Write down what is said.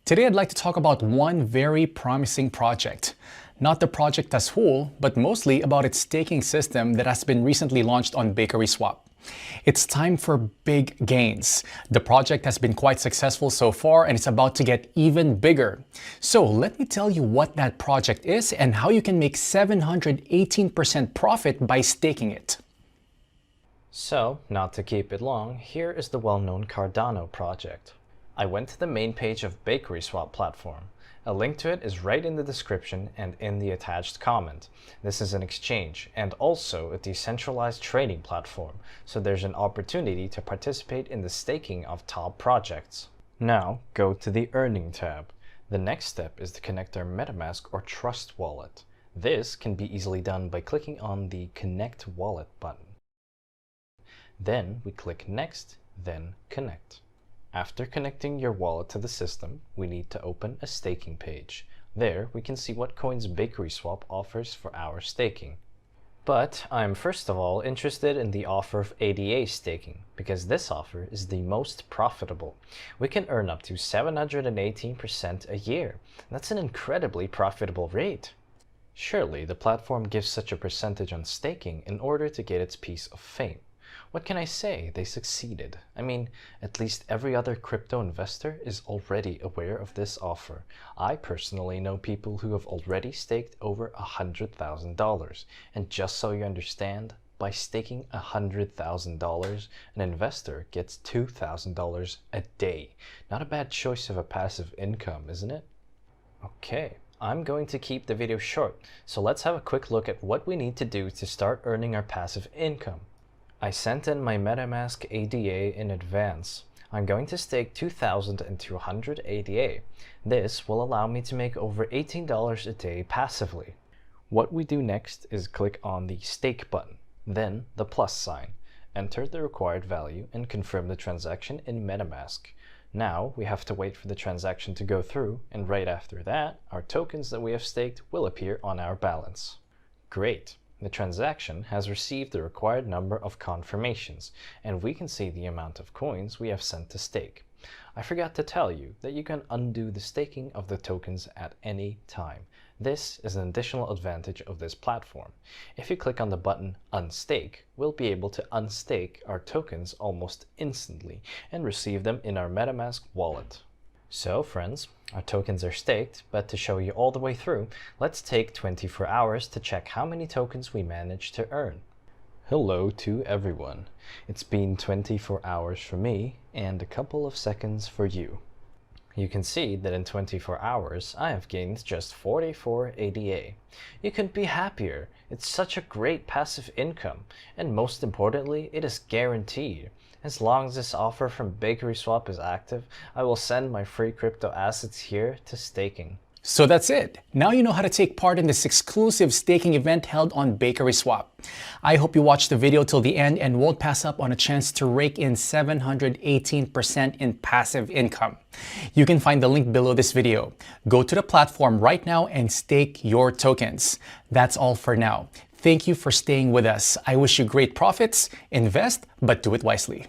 Today I'd like to talk about one very promising project. Not the project as whole, but mostly about its staking system that has been recently launched on BakerySwap. It's time for big gains. The project has been quite successful so far and it's about to get even bigger. So let me tell you what that project is and how you can make 718% profit by staking it. So, not to keep it long, here is the well-known Cardano project. I went to the main page of BakerySwap platform. A link to it is right in the description and in the attached comment. This is an exchange and also a decentralized trading platform, so there's an opportunity to participate in the staking of top projects. Now, go to the Earning tab. The next step is to connect our MetaMask or Trust wallet. This can be easily done by clicking on the Connect Wallet button. Then we click Next, then Connect. After connecting your wallet to the system, we need to open a staking page. There we can see what coins BakerySwap offers for our staking. But I'm first of all interested in the offer of ADA staking, because this offer is the most profitable. We can earn up to 718% a year. That's an incredibly profitable rate. Surely the platform gives such a percentage on staking in order to get its piece of fame. What can I say? They succeeded. I mean, at least every other crypto investor is already aware of this offer. I personally know people who have already staked over $100,000. And just so you understand, by staking $100,000, an investor gets $2,000 a day. Not a bad choice of a passive income, isn't it? Okay, I'm going to keep the video short, so let's have a quick look at what we need to do to start earning our passive income. I sent in my MetaMask ADA in advance. I'm going to stake 2,200 ADA. This will allow me to make over $18 a day passively. What we do next is click on the Stake button, then the plus sign. Enter the required value and confirm the transaction in MetaMask. Now we have to wait for the transaction to go through, and right after that, our tokens that we have staked will appear on our balance. Great! The transaction has received the required number of confirmations, and we can see the amount of coins we have sent to stake. I forgot to tell you that you can undo the staking of the tokens at any time. This is an additional advantage of this platform. If you click on the button Unstake, we'll be able to unstake our tokens almost instantly and receive them in our MetaMask wallet. So friends, our tokens are staked, but to show you all the way through, let's take 24 hours to check how many tokens we managed to earn. Hello to everyone. It's been 24 hours for me and a couple of seconds for you. You can see that in 24 hours, I have gained just 44 ADA. You couldn't be happier. It's such a great passive income, and most importantly, it is guaranteed. As long as this offer from BakerySwap is active, I will send my free crypto assets here to staking. So that's it. Now you know how to take part in this exclusive staking event held on BakerySwap. I hope you watched the video till the end and won't pass up on a chance to rake in 718% in passive income. You can find the link below this video. Go to the platform right now and stake your tokens. That's all for now. Thank you for staying with us. I wish you great profits. Invest, but do it wisely.